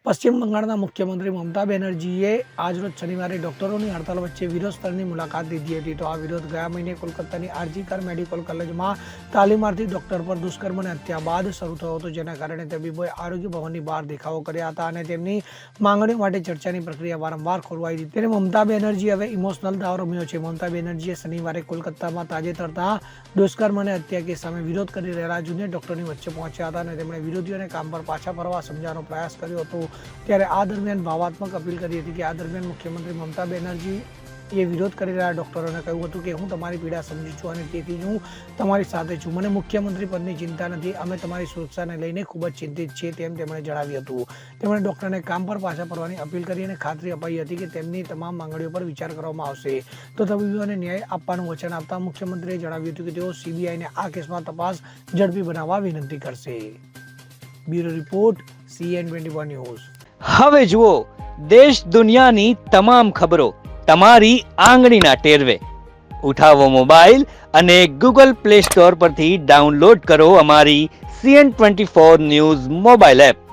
પશ્ચિમ બંગાળના મુખ્યમંત્રી મમતા બેનર્જીએ આજરોજ શનિવારે ડોક્ટરોની હડતાલ વચ્ચે વિરોધ સ્થળની મુલાકાત લીધી હતી. તો આ વિરોધ ગયા મહિને કોલકાતાની આરજીકર મેડિકલ કોલેજમાં તાલીમાર્થી ડોક્ટર પર દુષ્કર્મ અને હત્યા બાદ શરૂ થયો હતો, જેના કારણે તબીબોએ આરોગ્ય ભવનની બહાર દેખાવો કર્યા હતા અને તેમની માંગણીઓ માટે ચર્ચાની પ્રક્રિયા વારંવાર ખોરવાઈ હતી. ત્યારે મમતા બેનર્જી હવે ઇમોશનલ દાવ રમ્યો છે. મમતા બેનર્જીએ શનિવારે કોલકાતામાં તાજેતરના દુષ્કર્મ અને હત્યા કેસ સામે વિરોધ કરી રહેલા જુનિયર ડોક્ટરની વચ્ચે પહોંચ્યા હતા અને તેમણે વિરોધીઓને કામ પર પાછા ફરવા સમજાવવાનો પ્રયાસ કર્યો હતો. ત્યારે આ દરમિયાન ભાવાત્મક અપીલ કરી હતી કે આ દરમિયાન મુખ્યમંત્રી મમતા બેનર્જી એ વિરોધ કરી રહ્યા ડોક્ટરોને કહ્યું હતું કે હું તમારી પીડા સમજુ છું અને તેથી હું તમારી સાથે છું. મને મુખ્યમંત્રી પદની ચિંતા નથી. અમે તમારી સુરક્ષાને લઈને ખૂબ જ ચિંતિત છીએ, તેમ તેમણે જણાવ્યું હતું. તેમણે ડોક્ટરને કામ પર પાછા ફરવાની અપીલ કરી અને ખાતરી અપાઈ હતી કે તેમની તમામ માંગણીઓ પર વિચાર કરવામાં આવશે. તો તબીબોને ન્યાય આપવાનું વચન આપતા મુખ્યમંત્રીએ જણાવ્યું હતું કે તેઓ સીબીઆઈને આ કેસમાં તપાસ ઝડપી બનાવવા વિનંતી કરશે. Bureau report, CN24 news. હવે જુઓ દેશ દુનિયાની તમામ ખબરો તમારી આંગળીના ટેરવે. ઉઠાવો મોબાઈલ અને Google Play Store પરથી ડાઉનલોડ કરો અમારી CN24 ન્યૂઝ મોબાઈલ એપ.